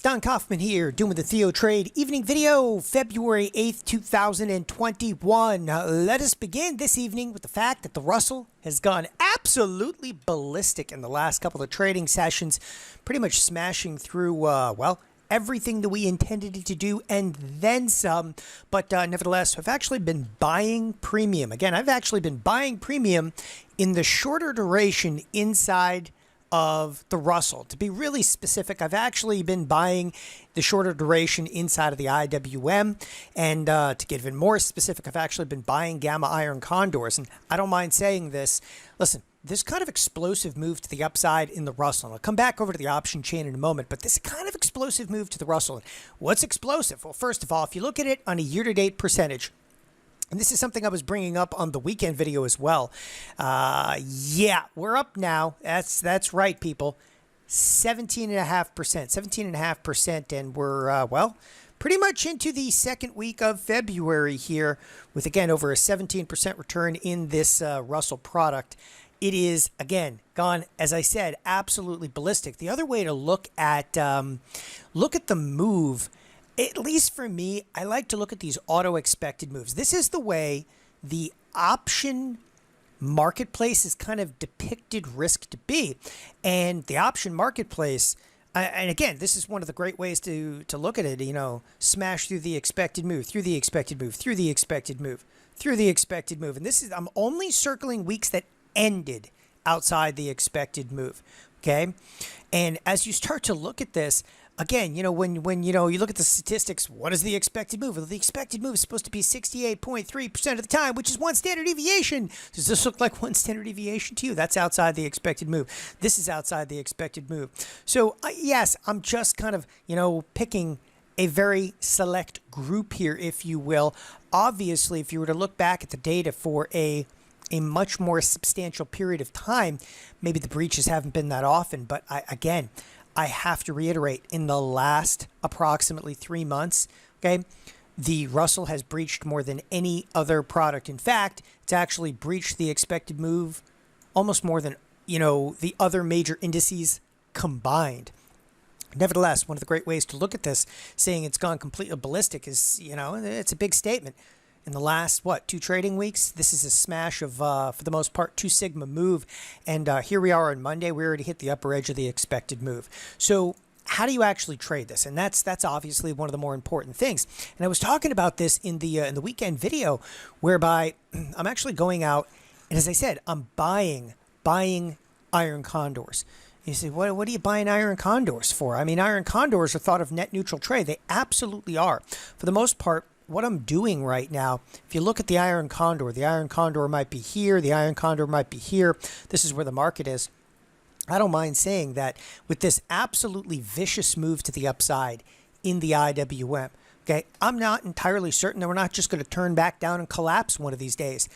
Don Kaufman here, doing the TheoTrade evening video, February 8th, 2021. Let us begin this evening with the fact that the Russell has gone absolutely ballistic in the last couple of trading sessions, pretty much smashing through, well, everything that we intended it to do and then some. But nevertheless, I've actually been buying premium. Again, I've actually been buying premium in the shorter duration inside of the Russell. To be really specific, I've actually been buying the shorter duration inside of the IWM, and to get even more specific, I've actually been buying gamma iron condors. And I don't mind saying this. Listen, this kind of explosive move to the upside in the Russell, and I'll come back over to the option chain in a moment, but this kind of explosive move to the Russell. What's explosive? Well, first of all, if you look at it on a year-to-date percentage, and this is something I was bringing up on the weekend video as well. Yeah, we're up now. That's right, people. 17.5%. 17.5%. And we're, well, pretty much into the second week of February here with, again, over a 17% return in this Russell product. It is, again, gone, as I said, absolutely ballistic. The other way to look at the move, at least for me, I like to look at these auto-expected moves. This is the way the option marketplace is kind of depicted risk to be. And the option marketplace, and again, this is one of the great ways to look at it, you know, smash through the expected move, through the expected move, through the expected move, through the expected move. And this is, I'm only circling weeks that ended outside the expected move, okay? And as you start to look at this, again, you know, when you know, you look at the statistics, what is the expected move? Well, the expected move is supposed to be 68.3% of the time, which is one standard deviation. Does this look like one standard deviation to you? That's outside the expected move. This is outside the expected move. So, yes, I'm just kind of, you know, picking a very select group here, if you will. Obviously, if you were to look back at the data for a much more substantial period of time, maybe the breaches haven't been that often, but again, I have to reiterate, in the last approximately 3 months, okay, the Russell has breached more than any other product. In fact, it's actually breached the expected move almost more than, you know, the other major indices combined. Nevertheless, one of the great ways to look at this, saying it's gone completely ballistic, is, you know, it's a big statement. In the last, what, 2 trading weeks, this is a smash of, for the most part, 2 sigma move. And here we are on Monday. We already hit the upper edge of the expected move. So how do you actually trade this? And that's obviously one of the more important things. And I was talking about this in the weekend video, whereby I'm actually going out, and as I said, I'm buying iron condors. You say, what are you buying iron condors for? I mean, iron condors are thought of net neutral trade. They absolutely are. For the most part, what I'm doing right now, if you look at the iron condor might be here, the iron condor might be here. This is where the market is. I don't mind saying that with this absolutely vicious move to the upside in the IWM, okay, I'm not entirely certain that we're not just going to turn back down and collapse one of these days.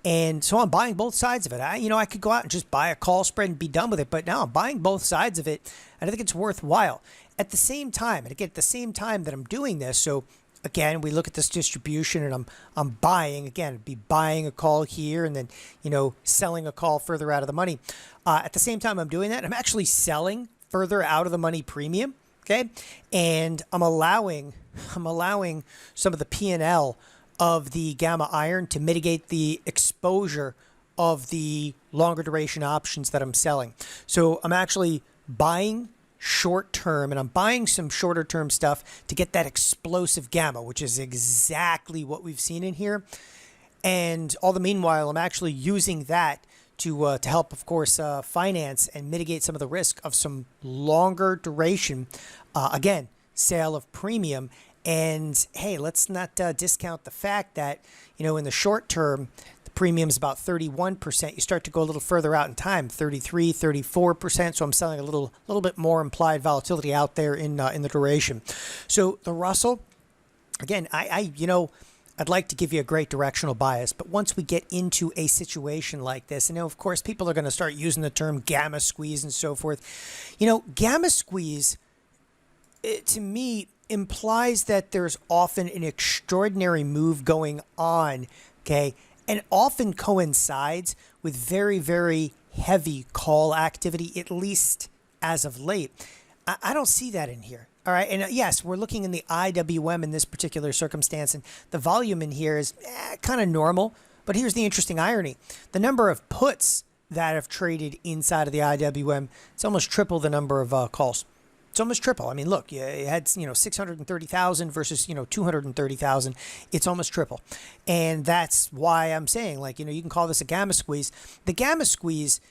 And so I'm buying both sides of it. I could go out and just buy a call spread and be done with it, but now I'm buying both sides of it, and I think it's worthwhile. At the same time, and again, at the same time that I'm doing this, so again, we look at this distribution, and I'm buying, again, be buying a call here and then, you know, selling a call further out of the money. At the same time I'm doing that, I'm actually selling further out of the money premium, okay? And I'm allowing some of the P&L of the gamma iron to mitigate the exposure of the longer duration options that I'm selling. So I'm actually buying short term, and I'm buying some shorter term stuff to get that explosive gamma, which is exactly what we've seen in here. And all the meanwhile, I'm actually using that to help, of course, finance and mitigate some of the risk of some longer duration, again, sale of premium. And hey, let's not discount the fact that, you know, in the short term, premium is about 31%. You start to go a little further out in time, 33, 34%. So I'm selling a little bit more implied volatility out there in the duration. So the Russell, again, you know, I'd like to give you a great directional bias, but once we get into a situation like this, and of course people are going to start using the term gamma squeeze and so forth. You know, gamma squeeze, to me, implies that there's often an extraordinary move going on, okay? And often coincides with very, very heavy call activity, at least as of late. I don't see that in here. All right, and yes, we're looking in the IWM in this particular circumstance, and the volume in here is kind of normal. But here's the interesting irony: the number of puts that have traded inside of the IWM, it's almost triple the number of calls. It's almost triple. I mean, look, you had 630,000 versus 230,000. It's almost triple, and that's why I'm saying, like, you can call this a gamma squeeze. The gamma squeeze,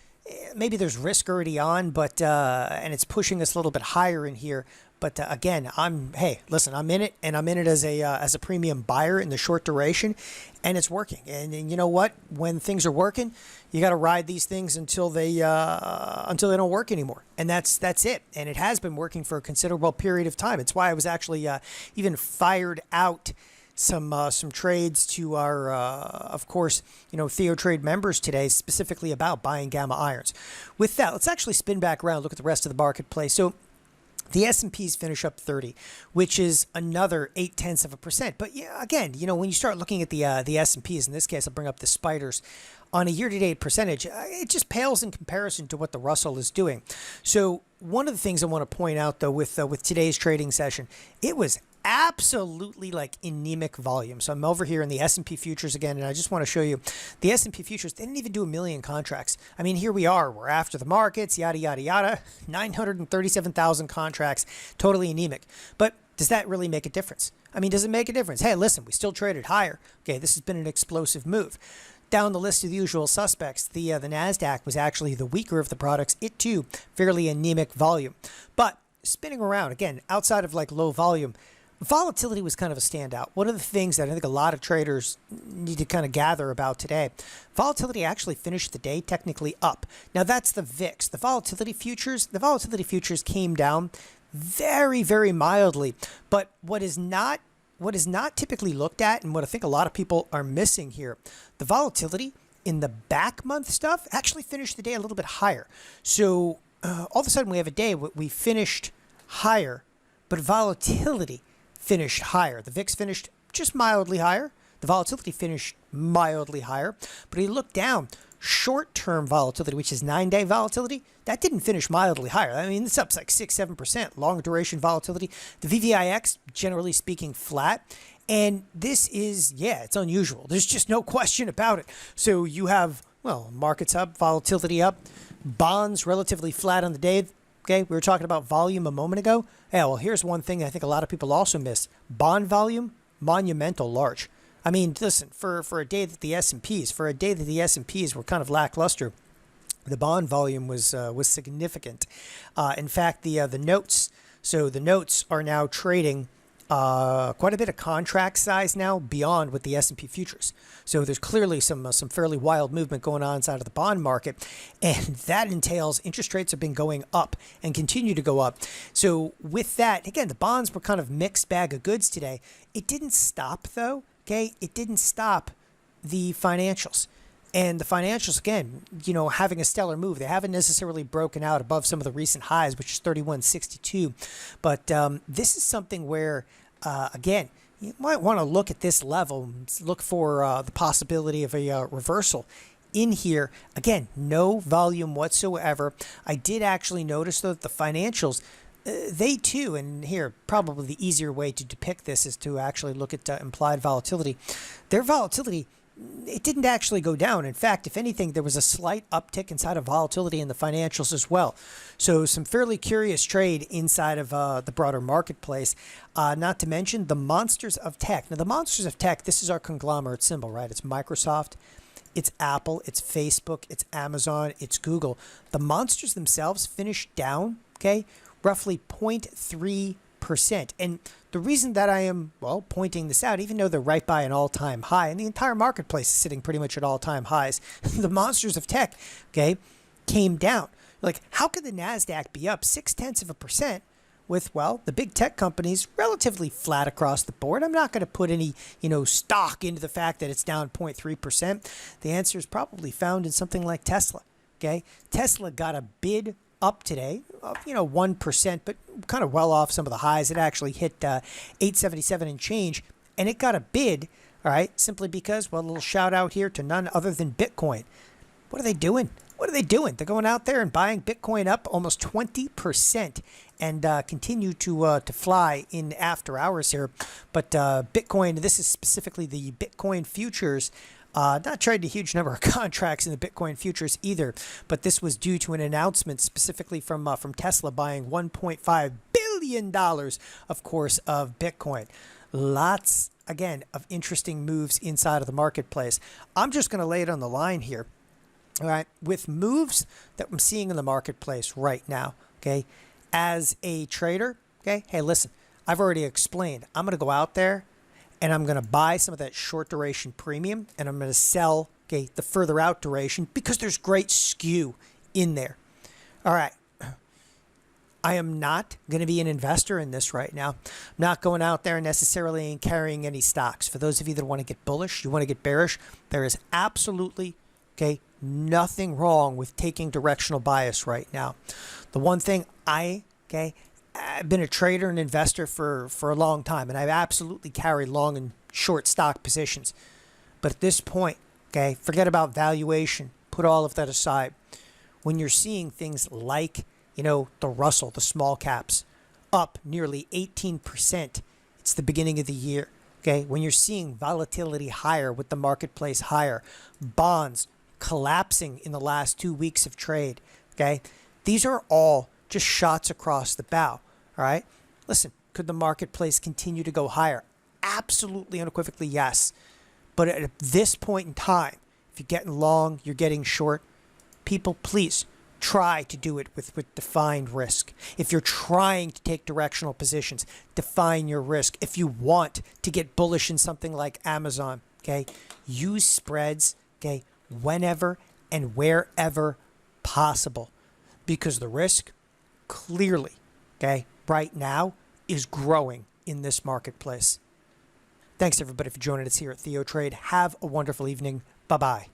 maybe there's risk already on, but and it's pushing us a little bit higher in here. But again, hey, listen, I'm in it, and I'm in it as a premium buyer in the short duration, and it's working. And you know what? When things are working, you got to ride these things until they don't work anymore. And that's it. And it has been working for a considerable period of time. It's why I was actually even fired out some trades to our, of course, TheoTrade members today, specifically about buying gamma irons. With that, let's actually spin back around, look at the rest of the marketplace. So the S&Ps finish up 30, which is another 0.8%. But yeah, again, when you start looking at the S&Ps, in this case, I'll bring up the spiders, on a year-to-date percentage, it just pales in comparison to what the Russell is doing. So one of the things I want to point out, though, with today's trading session, it was absolutely like anemic volume. So I'm over here in the S&P futures again, and I just want to show you the S&P futures. They didn't even do 1 million contracts. I mean, here we are. We're after the markets, yada, yada, yada. 937,000 contracts, totally anemic. But does that really make a difference? I mean, does it make a difference? Hey, listen, we still traded higher. Okay, this has been an explosive move. Down the list of the usual suspects, the Nasdaq was actually the weaker of the products. It too, fairly anemic volume. But spinning around, again, outside of like low volume, volatility was kind of a standout. One of the things that I think a lot of traders need to kind of gather about today, volatility actually finished the day technically up. Now that's the VIX. The volatility futures came down very, very mildly. But what is not typically looked at, and what I think a lot of people are missing here, the volatility in the back month stuff actually finished the day a little bit higher. So all of a sudden we have a day we finished higher, but volatility finished higher. The VIX finished just mildly higher. The volatility finished mildly higher. But you look down, short-term volatility, which is 9-day volatility, that didn't finish mildly higher. I mean, it's up like 6-7%. Long duration volatility. The VVIX, generally speaking, flat. And this is, it's unusual. There's just no question about it. So you have, markets up, volatility up, bonds relatively flat on the day. Okay, we were talking about volume a moment ago. Yeah, well, here's one thing I think a lot of people also miss. Bond volume, monumental large. I mean, listen, for a day that the S&Ps were kind of lackluster, the bond volume was significant. In fact, the notes. So the notes are now trading quite a bit of contract size now beyond with the S&P futures. So there's clearly some fairly wild movement going on inside of the bond market, and that entails interest rates have been going up and continue to go up. So with that, again, the bonds were kind of mixed bag of goods today. It didn't stop though. Okay, it didn't stop the financials. And the financials, again, having a stellar move. They haven't necessarily broken out above some of the recent highs, which is 31.62. But this is something where, again, you might want to look at this level, look for the possibility of a reversal in here. Again, no volume whatsoever. I did actually notice, though, that the financials, they too, and here, probably the easier way to depict this is to actually look at implied volatility. Their volatility, it didn't actually go down. In fact, if anything, there was a slight uptick inside of volatility in the financials as well. So some fairly curious trade inside of the broader marketplace. Not to mention the monsters of tech. Now, the monsters of tech, this is our conglomerate symbol, right? It's Microsoft, it's Apple, it's Facebook, it's Amazon, it's Google. The monsters themselves finished down, okay, roughly 0.3%. And the reason that I am, pointing this out, even though they're right by an all-time high, and the entire marketplace is sitting pretty much at all-time highs, the monsters of tech, okay, came down. Like, how could the Nasdaq be up 0.6% with, the big tech companies relatively flat across the board? I'm not going to put any, stock into the fact that it's down 0.3%. The answer is probably found in something like Tesla, okay? Tesla got a bid up today, 1%, but kind of well off some of the highs. It actually hit 877 and change, and it got a bid, all right, simply because, a little shout out here to none other than Bitcoin. What are they doing? They're going out there and buying Bitcoin up almost 20%. and continue to fly in after hours here. But Bitcoin, this is specifically the Bitcoin futures. Not traded a huge number of contracts in the Bitcoin futures either, but this was due to an announcement specifically from Tesla buying $1.5 billion, of course, of Bitcoin. Lots, again, of interesting moves inside of the marketplace. I'm just going to lay it on the line here. All right, with moves that I'm seeing in the marketplace right now, okay, as a trader, okay, hey, listen, I've already explained. I'm going to go out there and I'm going to buy some of that short duration premium and I'm going to sell, okay, the further out duration because there's great skew in there. All right. I am not going to be an investor in this right now. I'm not going out there necessarily and carrying any stocks. For those of you that want to get bullish, you want to get bearish, there is absolutely, okay, nothing wrong with taking directional bias right now. The one thing I've been a trader and investor for a long time, and I've absolutely carried long and short stock positions. But at this point, okay, forget about valuation. Put all of that aside. When you're seeing things like, the Russell, the small caps, up nearly 18%, it's the beginning of the year. Okay, when you're seeing volatility higher with the marketplace higher, bonds collapsing in the last 2 weeks of trade, okay? These are all just shots across the bow, all right? Listen, could the marketplace continue to go higher? Absolutely, unequivocally, yes. But at this point in time, if you're getting long, you're getting short, people, please try to do it with defined risk. If you're trying to take directional positions, define your risk. If you want to get bullish in something like Amazon, okay, use spreads, okay, whenever and wherever possible, because the risk clearly, okay, right now is growing in this marketplace. Thanks everybody for joining us here at TheoTrade. Have a wonderful evening. Bye-bye.